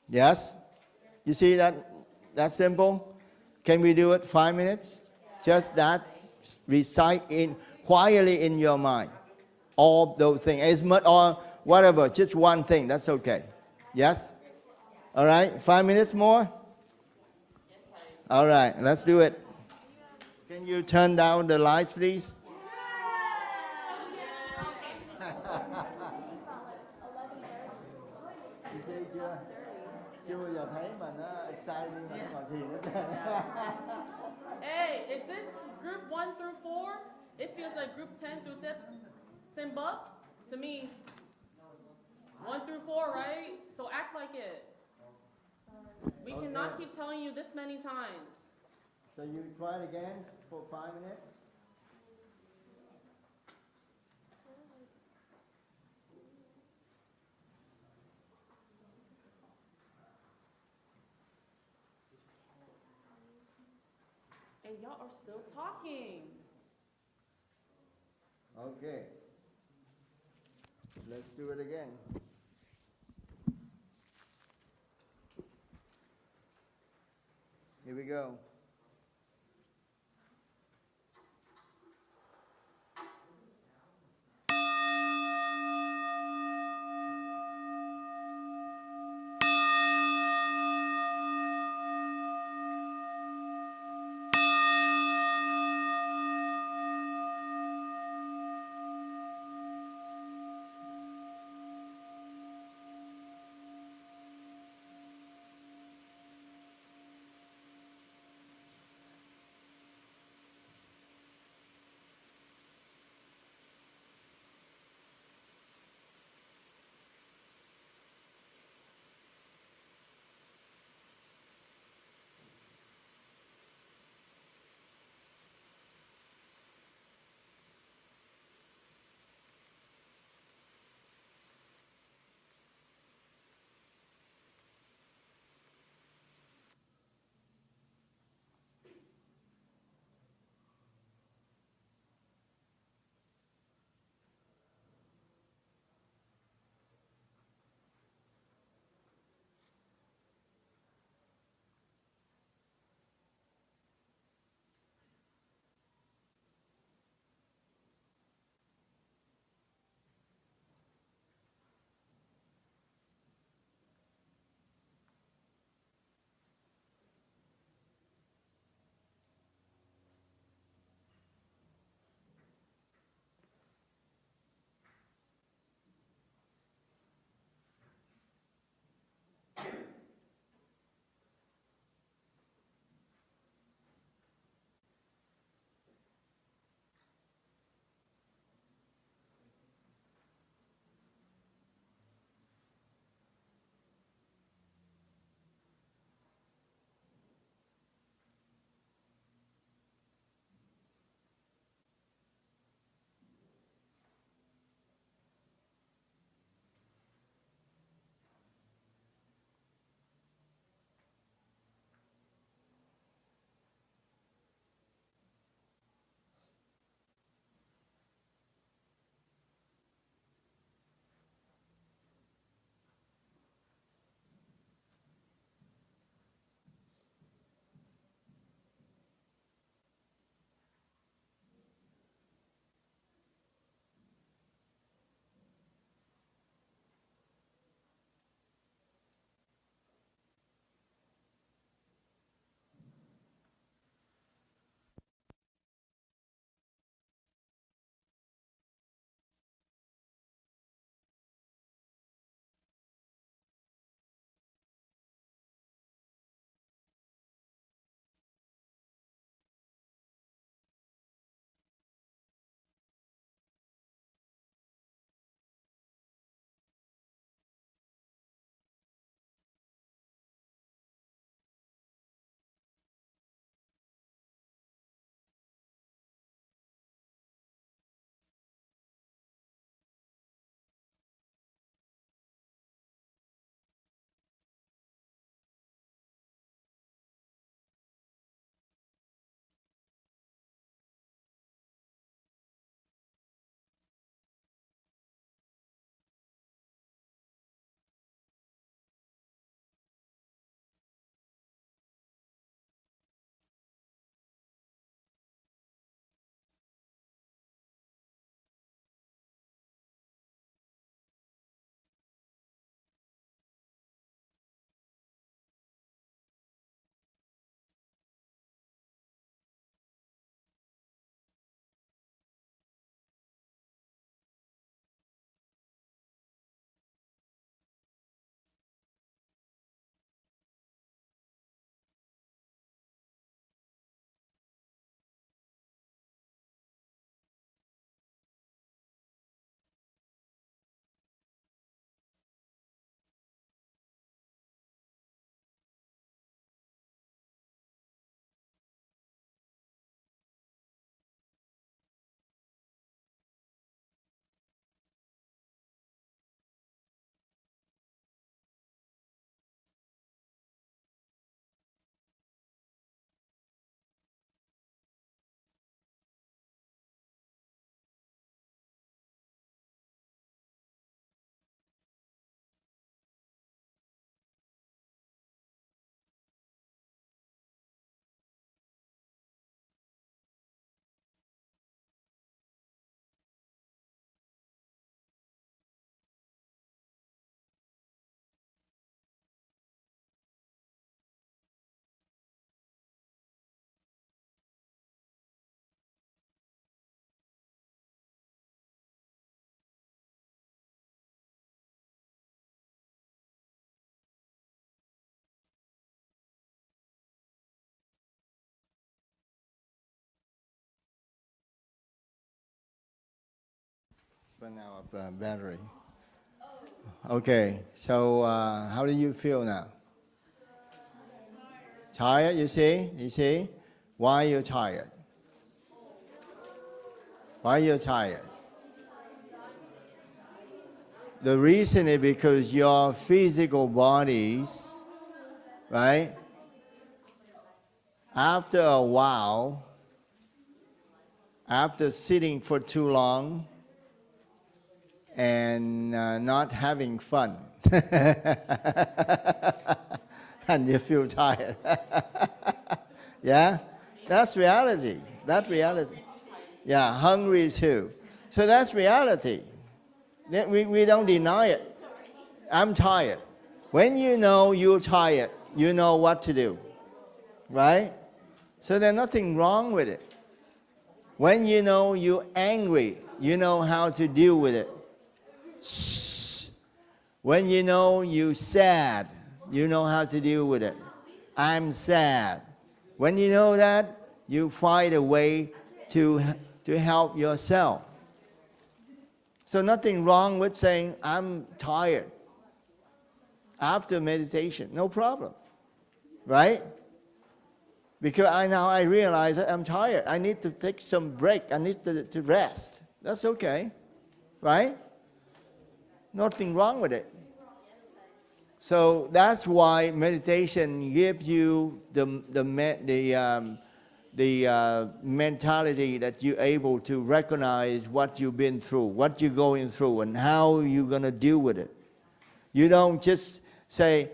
Yes? You see that simple? Can we do it 5 minutes? Just that. Recite quietly in your mind. All those things. As much or whatever. Just one thing. That's okay. Yes? All right. 5 minutes more? All right. Let's do it. Can you turn down the lights, please? Chưa bao giờ thấy mà nó exciting mà nó ngồi thiền hết. Hey, is this group 1 through 4? It feels like group 10 through 7 to me. 1 through 4, right? So act like it. We cannot keep telling you this many times. So you try it again for 5 minutes. And y'all are still talking. Okay. Let's do it again. Here we go. run out of battery. Okay, so how do you feel now? Tired, you see? You see? Why are you tired? Why are you tired? The reason is because your physical bodies, right? After a while, after sitting for too long and not having fun, and you feel tired. Yeah? That's reality. That's reality. Yeah, hungry too. So that's reality. We don't deny it. I'm tired. When you know you're tired, you know what to do. Right? So there's nothing wrong with it. When you know you're angry, you know how to deal with it. When you know you're sad, you know how to deal with it. I'm sad. When you know that, you find a way to help yourself. So nothing wrong with saying, I'm tired. After meditation, no problem. Right? Because I realize that I'm tired. I need to take some break. I need to rest. That's okay. Right? Nothing wrong with it. So that's why meditation gives you the mentality that you're able to recognize what you've been through, what you're going through, and how you're going to deal with it. You don't just say,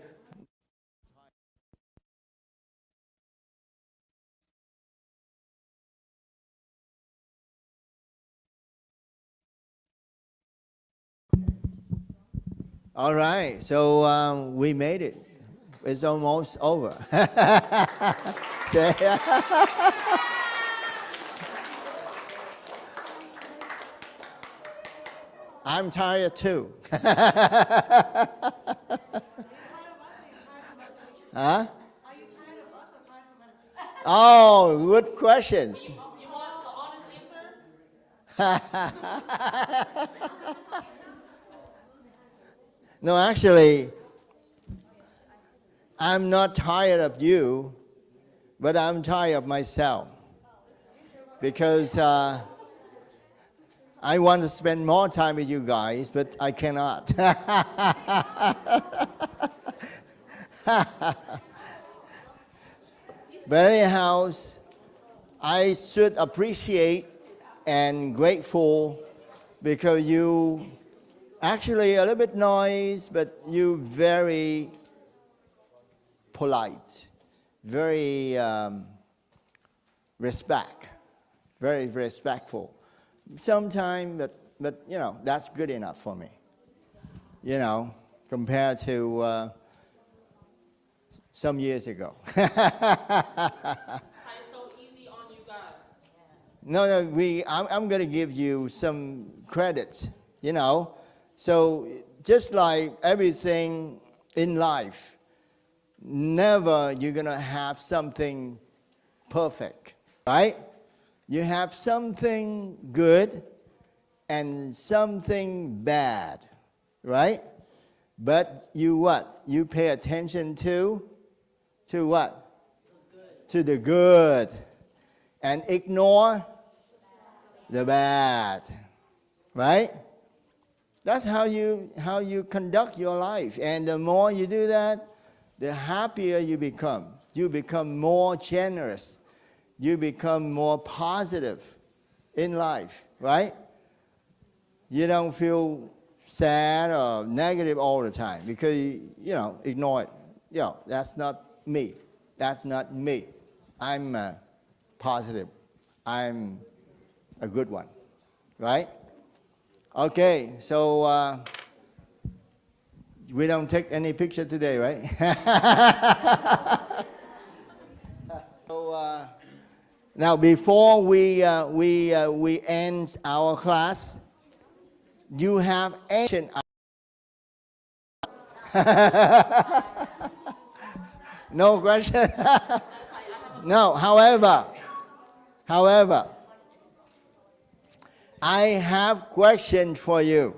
all right, so we made it. It's almost over. I'm tired too. Huh? Oh, good questions. You want the honest answer? No, actually, I'm not tired of you, but I'm tired of myself. Because I want to spend more time with you guys, but I cannot. But anyhow, I should appreciate and grateful because you actually a little bit noise, but you very polite, very very respectful. Sometimes, but you know, that's good enough for me. You know, compared to some years ago. It's so easy on you guys. No, I'm going to give you some credit, you know. So just like everything in life, never you're going to have something perfect, right? You have something good and something bad, right? But you what? You pay attention to what? To the good. And ignore the bad, right? That's how you conduct your life. And the more you do that, the happier you become. You become more generous. You become more positive in life, right? You don't feel sad or negative all the time because, you know, ignore it. You know, that's not me. That's not me. I'm positive. I'm a good one, right? Okay, so we don't take any picture today, right? So now, before we end our class, you have ancient. No question. No. However, I have question for you.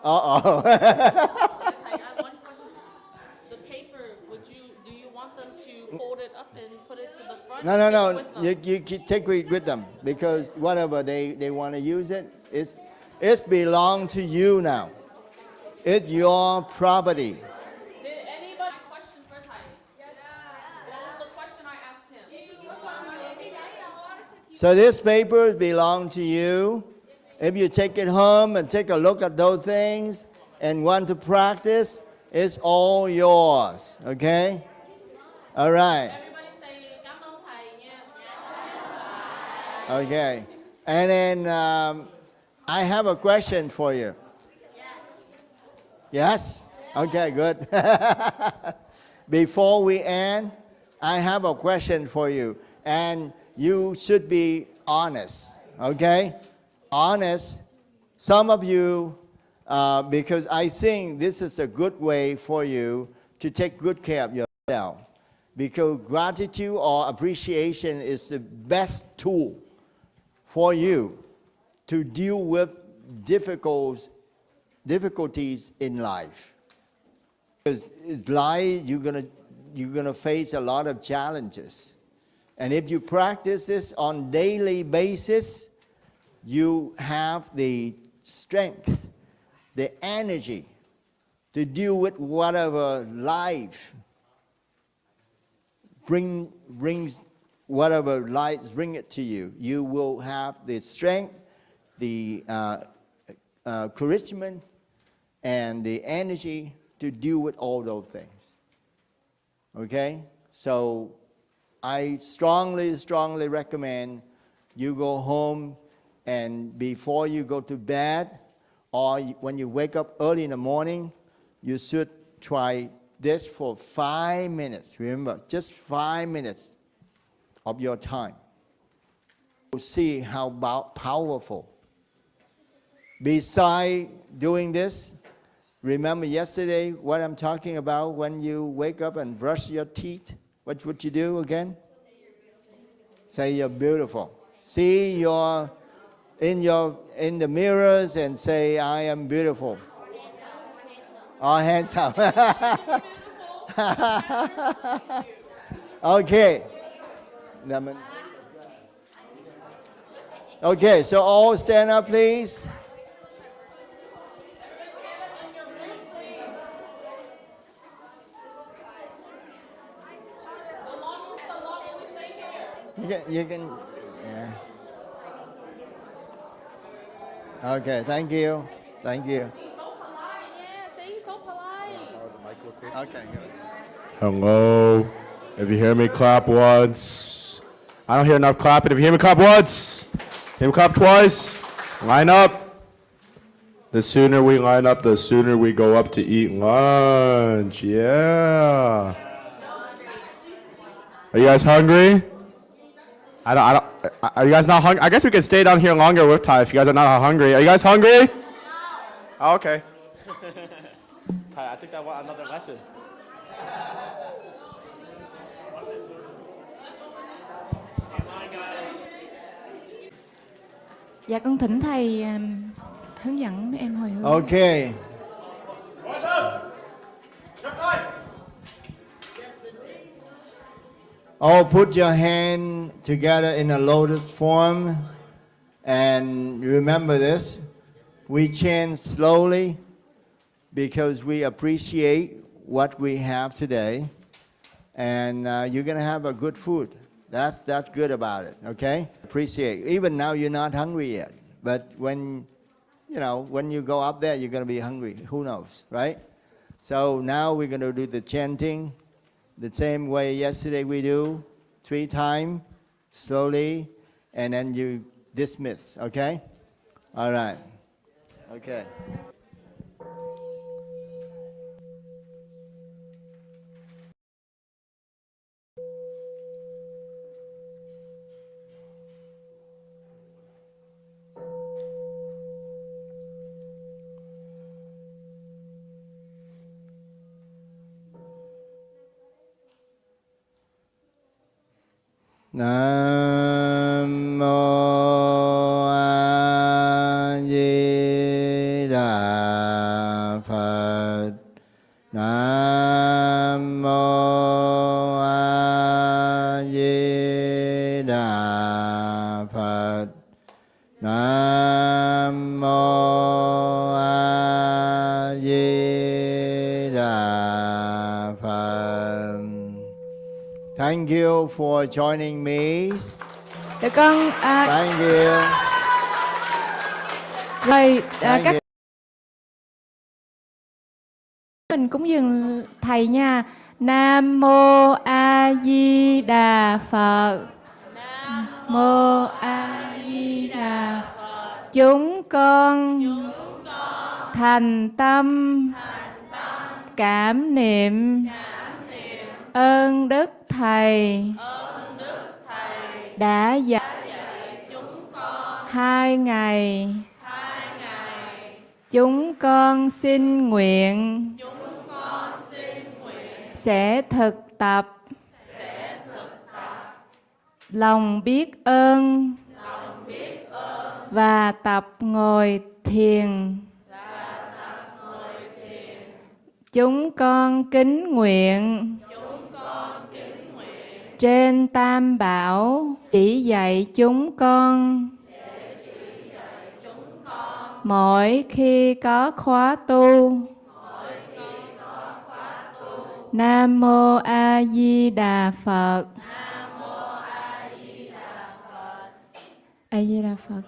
Uh-oh. I have one question. The paper, do you want them to fold it up and put it to the front? No, or no, take it no. with them? You take it with them because whatever they want to use it, it's belong to you now. It's your property. Did anybody question for Ty? Yes. What was the question I asked him? So this paper belong to you. If you take it home and take a look at those things and want to practice, it's all yours. Okay? All right. Everybody say, "Cảm ơn thầy nha." Okay. And then I have a question for you. Yes? Okay, good. Before we end, I have a question for you. And you should be honest. Okay? Honest. Some of you, because I think this is a good way for you to take good care of yourself. Because gratitude or appreciation is the best tool for you to deal with difficulties in life. Because in life, you're gonna face a lot of challenges. And if you practice this on daily basis, you have the strength, the energy to deal with whatever life brings, whatever life bring it to you. You will have the strength, the encouragement, and the energy to deal with all those things. Okay? So I strongly recommend you go home and before you go to bed or when you wake up early in the morning, you should try this for 5 minutes. Remember, just 5 minutes of your time. You'll see how powerful. Besides doing this, remember yesterday what I'm talking about when you wake up and brush your teeth? What would you do again? Say you're beautiful. See your in the mirrors and say I am beautiful. Or handsome. Okay. Okay, so all stand up, please. You can, yeah. Okay, thank you. Thank you. He's so polite, yeah. Say he's so polite. Okay, good. Hello. If you hear me, clap once. I don't hear enough clapping. If you hear me, clap once. Hear me, clap twice. Line up. The sooner we line up, the sooner we go up to eat lunch. Yeah. Are you guys hungry? Are you guys not hungry? I guess we could stay down here longer with Ty if you guys are not hungry. Are you guys hungry? No. Oh, okay. Ty, I think I want another lesson. Dạ con thỉnh thầy hướng dẫn em hồi hướng. Okay. Oh, put your hand together in a lotus form. And remember this. We chant slowly because we appreciate what we have today. And you're going to have a good food. That's good about it, okay? Appreciate. Even now you're not hungry yet. But when you go up there, you're going to be hungry. Who knows, right? So now we're going to do the chanting the same way yesterday we do, 3 times, slowly, and then you dismiss, okay? All right. Okay. Nam mô Thank you for joining me. Để con Thank you. rồi Thank các you. mình cũng dừng thầy nha. Nam mô A Di Đà Phật. Nam mô A Di Đà Phật. Chúng con thành tâm cảm niệm ơn Đức Thầy đã dạy chúng con 2 ngày. Chúng con xin nguyện sẽ thực tập lòng biết ơn và tập ngồi thiền. Chúng con kính nguyện trên Tam Bảo chỉ dạy chúng con mỗi khi có khóa tu. Nam mô A Di Đà Phật. A Di Đà Phật.